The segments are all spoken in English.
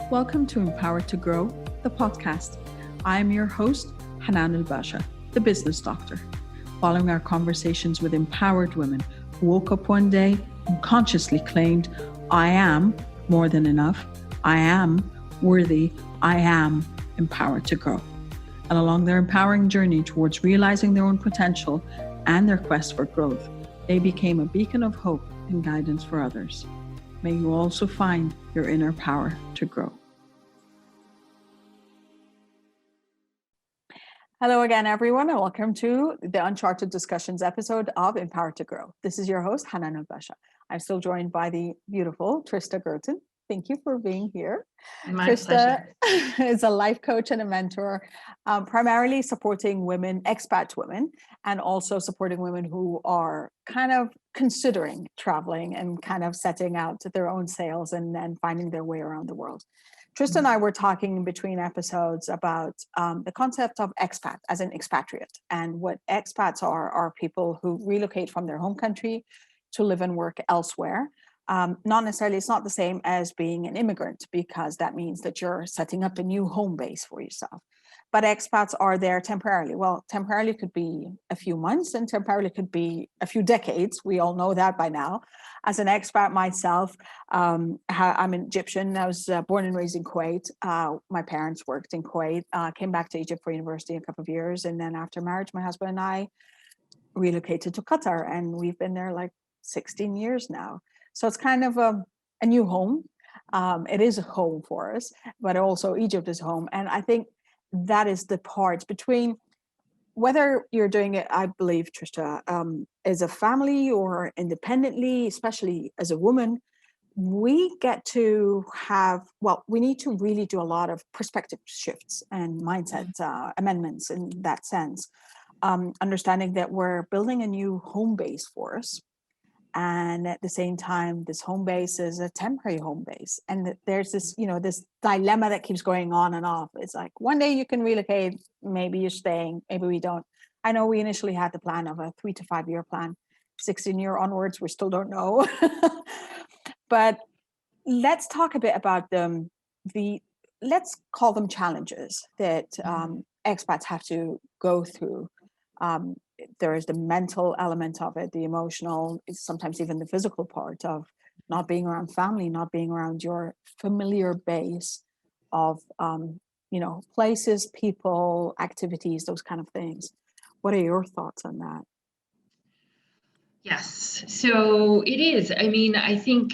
Welcome to Empowered to Grow, the podcast. I am your host, Hanan Basha, the business doctor. Following our conversations with empowered women who woke up one day and consciously claimed, I am more than enough, I am worthy, I am empowered to grow. And along their empowering journey towards realizing their own potential and their quest for growth, they became a beacon of hope and guidance for others. May you also find your inner power to grow. Hello again, everyone, and welcome to the Uncharted discussions episode of Empowered to Grow. This is your host, Hanan Basha. I'm still joined by the beautiful Trista Guertin. Thank you for being here. My pleasure. is a life coach and a mentor, primarily supporting women, expat women, and also supporting women who are kind of considering traveling and kind of setting out their own sails and then finding their way around the world. Trista and I were talking in between episodes about the concept of expat as an expatriate. And what expats are people who relocate from their home country to live and work elsewhere. Not necessarily, it's not the same as being an immigrant, because that means that you're setting up a new home base for yourself. But expats are there temporarily. Well, temporarily could be a few months and temporarily could be a few decades. We all know that by now. As an expat myself, I'm an Egyptian. I was born and raised in Kuwait. My parents worked in Kuwait, came back to Egypt for university a couple of years. And then after marriage, my husband and I relocated to Qatar, and we've been there like 16 years now. So it's kind of a new home. It is a home for us, but also Egypt is home. And I think that is the part between whether you're doing it, I believe, Trista, as a family or independently, especially as a woman, we get to have, we need to really do a lot of perspective shifts and mindset amendments in that sense. Understanding that we're building a new home base for us. And at the same time, this home base is a temporary home base. And there's this, this dilemma that keeps going on and off. It's like one day you can relocate, maybe you're staying, maybe we don't. I know we initially had the plan of a 3 to 5 year plan, 16-year onwards, we still don't know. But let's talk a bit about let's call them challenges that expats have to go through. There is the mental element of it, the emotional, sometimes even the physical part of not being around family, not being around your familiar base of, places, people, activities, those kind of things. What are your thoughts on that? Yes, so it is. I mean, I think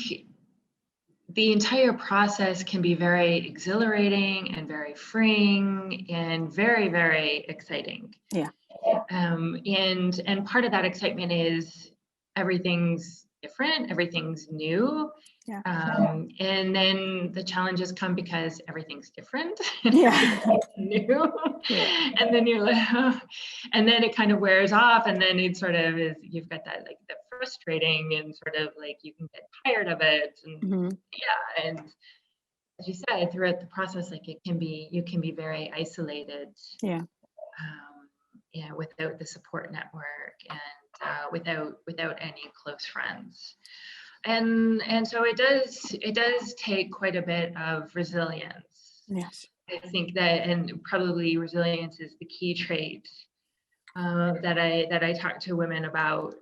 the entire process can be very exhilarating and very freeing and very, very exciting. Yeah. And part of that excitement is everything's different, everything's new. Yeah. And then the challenges come because everything's different, everything's new. Yeah. And then you're like, oh. And then it kind of wears off, and then it sort of is, you've got that like the frustrating and sort of like you can get tired of it. And yeah, and as you said, throughout the process, like you can be very isolated. Yeah. Without the support network and without any close friends. And so it does take quite a bit of resilience. Yes. I think that, and probably resilience is the key trait that I talk to women about,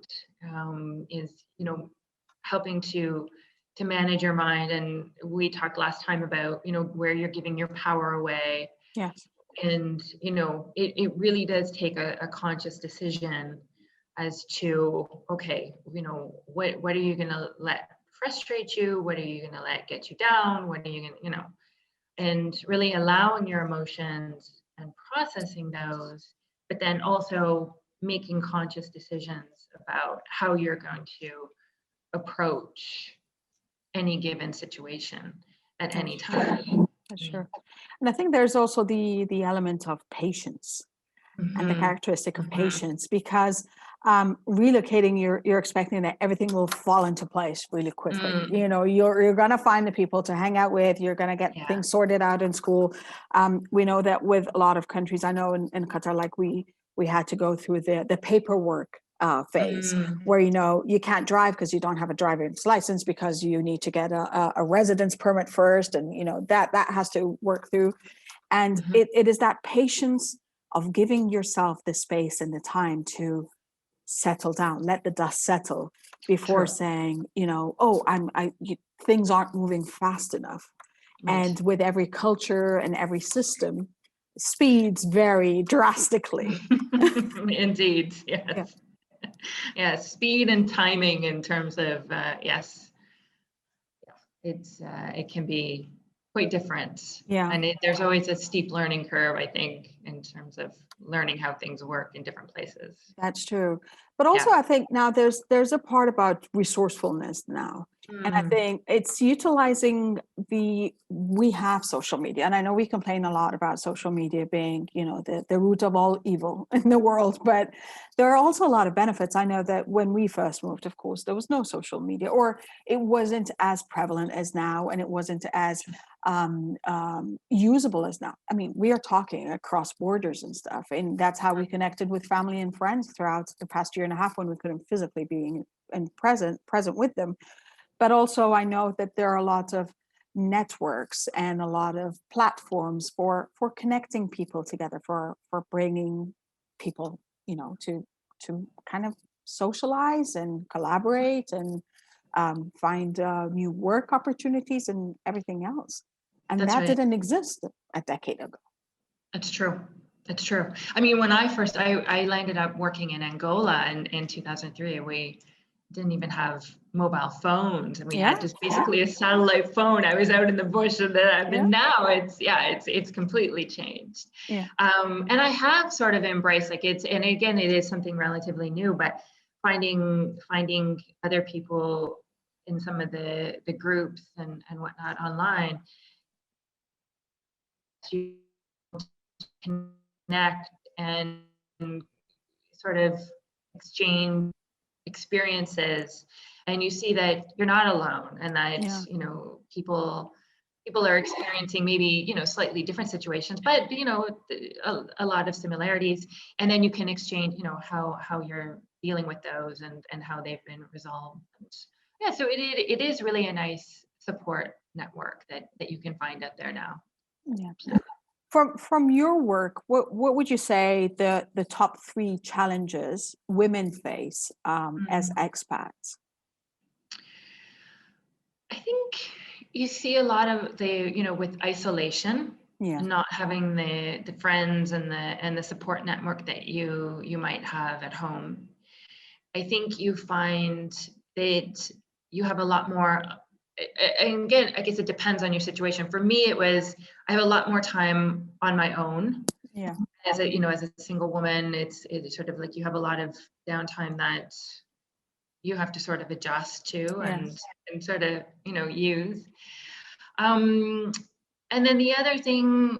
is, helping to manage your mind. And we talked last time about, where you're giving your power away. Yes. And, it really does take a conscious decision as to, okay, what are you going to let frustrate you? What are you going to let get you down? What are you going to, and really allowing your emotions and processing those, but then also making conscious decisions about how you're going to approach any given situation at any time. Sure. And I think there's also the element of patience and the characteristic of patience, because relocating, you're expecting that everything will fall into place really quickly. You're going to find the people to hang out with, you're going to get things sorted out in school. We know that with a lot of countries, I know in Qatar, like we had to go through the paperwork phase, Mm. where, you know, you can't drive because you don't have a driver's license, because you need to get a residence permit first, and, you know, that has to work through. And Mhm. it is that patience of giving yourself the space and the time to settle down, let the dust settle before True. saying, you know, oh, things aren't moving fast enough. Right. And with every culture and every system, speeds vary drastically. Indeed, yes. Yeah. Yeah, speed and timing in terms of yes, it can be quite different. Yeah. And there's always a steep learning curve, I think, in terms of learning how things work in different places. That's true. But also, Yeah. I think now there's a part about resourcefulness now. And I Mm. think it's utilizing we have social media. And I know we complain a lot about social media being, you know, the root of all evil in the world, but there are also a lot of benefits. I know that when we first moved, of course, there was no social media, or it wasn't as prevalent as now, and it wasn't as usable as now. I mean, we are talking across borders and stuff, and that's how we connected with family and friends throughout the past year and a half, when we couldn't physically be present with them. But also, I know that there are a lot of networks and a lot of platforms for connecting people together, for bringing people, you know, to kind of socialize and collaborate and find new work opportunities and everything else. And That's that right. didn't exist a decade ago. That's true. That's true. I mean, when I landed up working in Angola in 2003, we didn't even have mobile phones, and we had just basically a satellite phone. I was out in the bush, and then now it's completely changed. Yeah. And I have sort of embraced, like, and again, it is something relatively new, but finding other people in some of the groups and whatnot online to connect and sort of exchange experiences, and you see that you're not alone, and that you know, people are experiencing maybe, you know, slightly different situations, but, you know, a lot of similarities, and then you can exchange, you know, how you're dealing with those and how they've been resolved. And yeah, so it is really a nice support network that you can find out there now. Yeah. From your work, what would you say the top 3 challenges women face as expats? I think you see a lot of the, you know, with isolation, and not having the friends and the support network that you might have at home. I think you find that you have a lot more, and again, I guess it depends on your situation. For me, it was, I have a lot more time on my own. Yeah. As a, you know, as a single woman, it's sort of like you have a lot of downtime that you have to sort of adjust to and sort of, you know, use. And then the other thing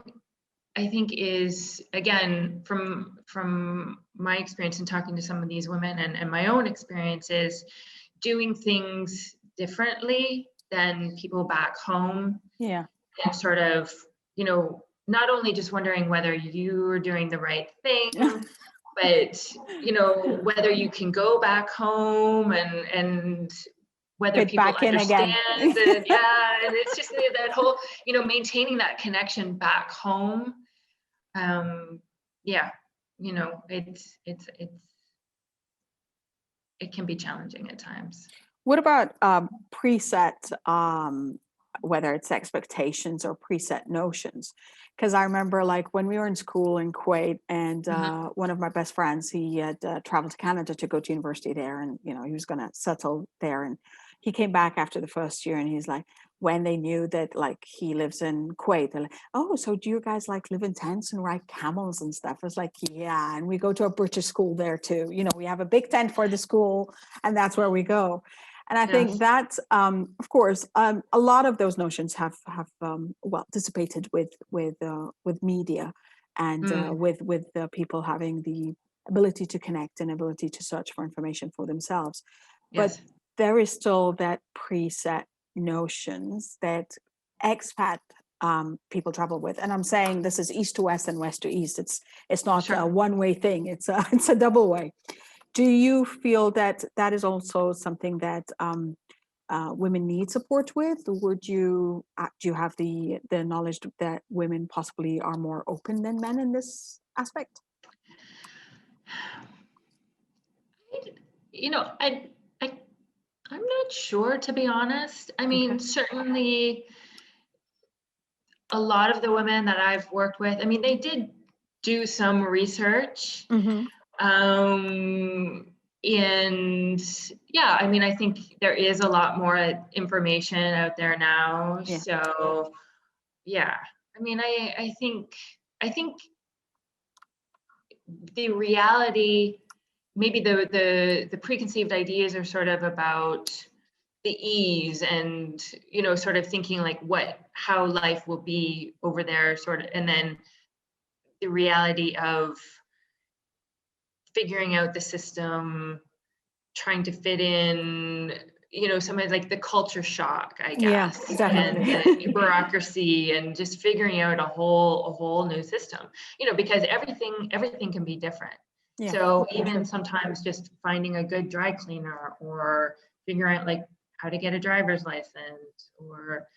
I think is, again, from my experience in talking to some of these women and my own experiences, doing things differently than people back home. Yeah. And sort of, you know, not only just wondering whether you're doing the right thing, but, you know, whether you can go back home and whether Fit people back in understand again. it. Yeah, and it's just that whole, you know, maintaining that connection back home. Yeah, you know, it can be challenging at times. What about preset, whether it's expectations or preset notions? Because I remember, like, when we were in school in Kuwait, and one of my best friends, he had traveled to Canada to go to university there, and, you know, he was going to settle there. And he came back after the first year, and he's like, when they knew that, like, he lives in Kuwait, they're like, oh, so do you guys, like, live in tents and ride camels and stuff? I was like, yeah, and we go to a British school there too. You know, we have a big tent for the school, and that's where we go. And I think that, of course, a lot of those notions have well, dissipated with media, and with people having the ability to connect and ability to search for information for themselves. But there is still that preset notions that expat people travel with, and I'm saying this is east to west and west to east. It's not a one-way thing. It's a double way. Do you feel that that is also something that women need support with? Would you do you have the knowledge that women possibly are more open than men in this aspect? You know, I'm not sure, to be honest. I mean, Okay. certainly a lot of the women that I've worked with, I mean, they did do some research. Mm-hmm. And yeah, I mean, I think there is a lot more information out there now. Yeah. So yeah, I mean, I think the reality, maybe the preconceived ideas are sort of about the ease and, you know, sort of thinking like how life will be over there, sort of, and then the reality of figuring out the system, trying to fit in, you know, sometimes like the culture shock, I Yeah, guess, and definitely. the bureaucracy, and just figuring out a whole new system, you know, because everything can be different. Yeah. So True. even sometimes just finding a good dry cleaner, or figuring out like how to get a driver's license, or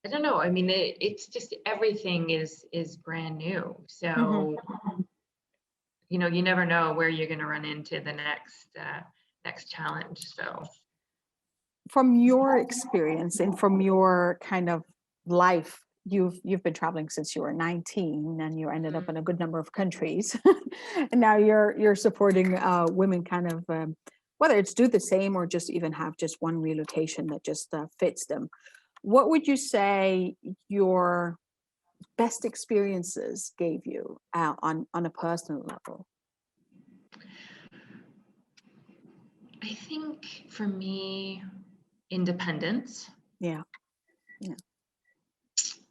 I don't know. I mean, it's just everything is brand new. Mm-hmm. So, you know, you never know where you're going to run into the next challenge. So, From your experience and from your kind of life, you've been traveling since you were 19, and you ended up in a good number of countries. And now you're supporting women kind of whether it's do the same or just even have just one relocation that just fits them. What would you say your best experiences gave you on a personal level? I think for me, independence. Yeah. Yeah.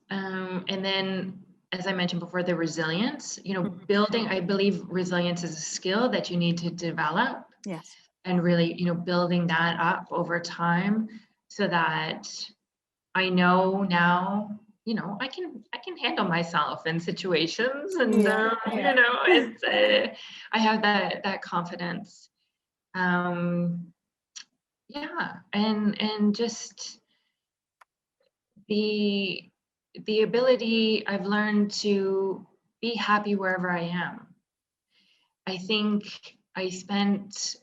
And then, as I mentioned before, the resilience, you know, Mhm. building, I believe resilience is a skill that you need to develop, Yes. and really, you know, building that up over time, so that I know now, you know, I can handle myself in situations, and Yeah. you Yeah. know, it's I have that confidence. Um, yeah, and just the the ability I've learned to be happy wherever I am. I think I spent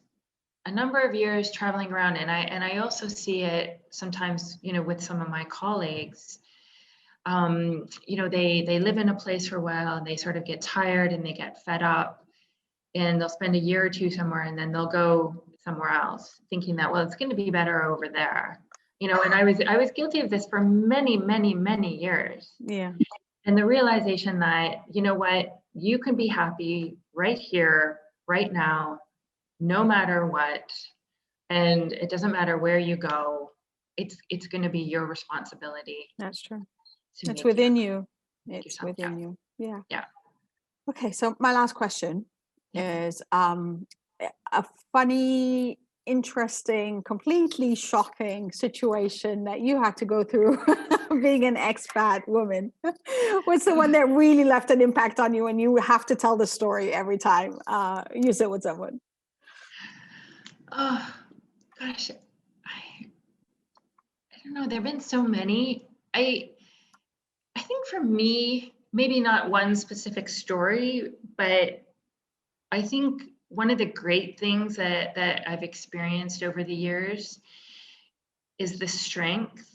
a number of years traveling around, and I also see it sometimes, you know, with some of my colleagues. You know, they live in a place for a while, and they sort of get tired and they get fed up, and they'll spend a year or two somewhere, and then they'll go somewhere else thinking that, well, it's going to be better over there. You know, and I was guilty of this for many years. Yeah. And the realization that, you know what, you can be happy right here, right now, no matter what. And it doesn't matter where you go. It's going to be your responsibility That's true. to It's make within you. make It's yourself. Yeah. within you. Yeah. Yeah. Okay. So my last question Yeah. is a funny, interesting, completely shocking situation that you had to go through being an expat woman. What's the one that really left an impact on you and you have to tell the story every time you sit with someone? Oh gosh, I don't know. There've been so many. I think for me, maybe not one specific story, but I think one of the great things that I've experienced over the years is the strength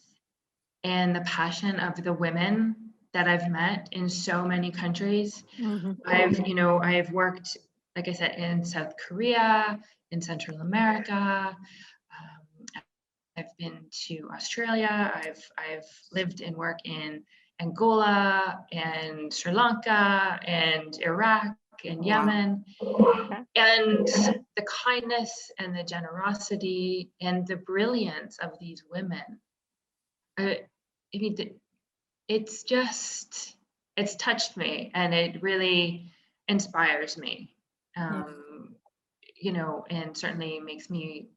and the passion of the women that I've met in so many countries. Mm-hmm. I've worked, like I said, in South Korea, in Central America. I've been to Australia. I've lived and worked in Angola and Sri Lanka and Iraq and Wow. Yemen. Okay. And the kindness and the generosity and the brilliance of these women. I mean, it's touched me, and it really inspires me. Yeah. You know, and certainly makes me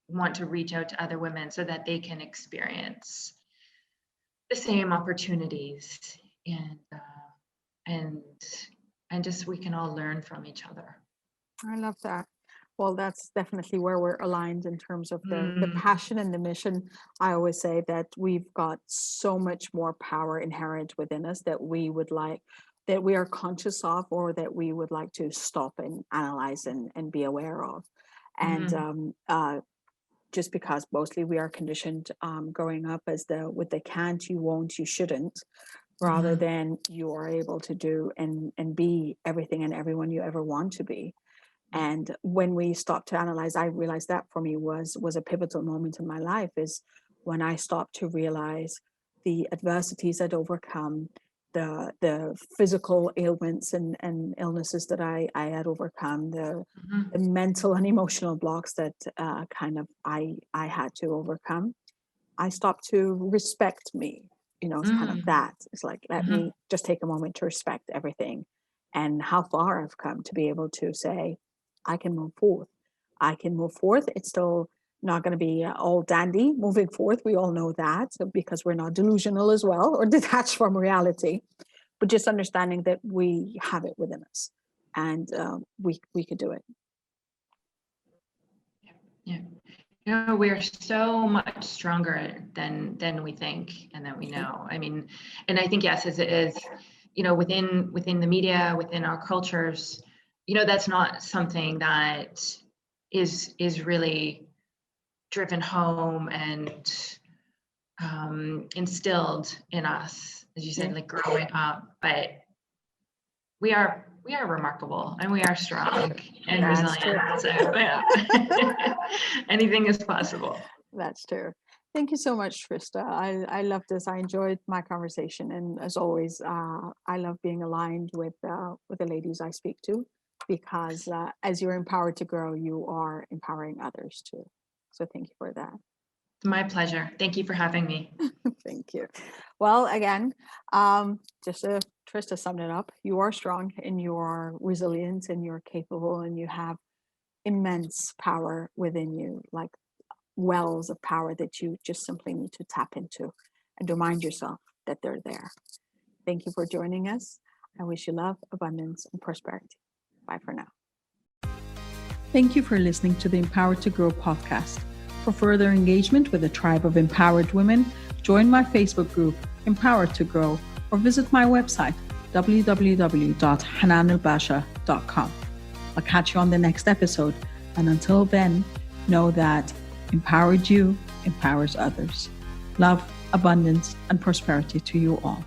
want to reach out to other women so that they can experience the same opportunities, and and just we can all learn from each other. I love that. Well, that's definitely where we're aligned in terms of the passion and the mission. I always say that we've got so much more power inherent within us that we would like, that we are conscious of, or that we would like to stop and analyze and be aware of. And just because mostly we are conditioned growing up as with the can't, you won't, you shouldn't, rather than you are able to do and be everything and everyone you ever want to be. And when we stopped to analyze, I realized that for me was a pivotal moment in my life, is when I stopped to realize the adversities I'd overcome, the physical ailments and illnesses that I had overcome, the mental and emotional blocks that I had to overcome. I stopped to respect me. It's kind of that. It's like, let me just take a moment to respect everything and how far I've come to be able to say, I can move forth. I can move forth. It's still not going to be all dandy moving forth. We all know that, because we're not delusional as well or detached from reality, but just understanding that we have it within us and we could do it. Yeah. We're so much stronger than we think and that we know. I mean, and I think, yes, as it is, within the media, within our cultures, that's not something that is really driven home and instilled in us, as you said, like growing up. But we are remarkable and we are strong and resilient. So yeah. Anything is possible. That's true. Thank you so much, Trista. I love this. I enjoyed my conversation, and as always, I love being aligned with the ladies I speak to, because as you're empowered to grow, you are empowering others too. So thank you for that. My pleasure. Thank you for having me. Thank you. Well, again, just to Trista summed it up, you are strong and you are resilient and you're capable and you have immense power within you, like wells of power that you just simply need to tap into and remind yourself that they're there. Thank you for joining us. I wish you love, abundance, and prosperity. Bye for now. Thank you for listening to the Empowered to Grow podcast. For further engagement with a tribe of empowered women, join my Facebook group, Empowered to Grow, or visit my website, www.hananelbasha.com. I'll catch you on the next episode. And until then, know that empowered you empowers others. Love, abundance, and prosperity to you all.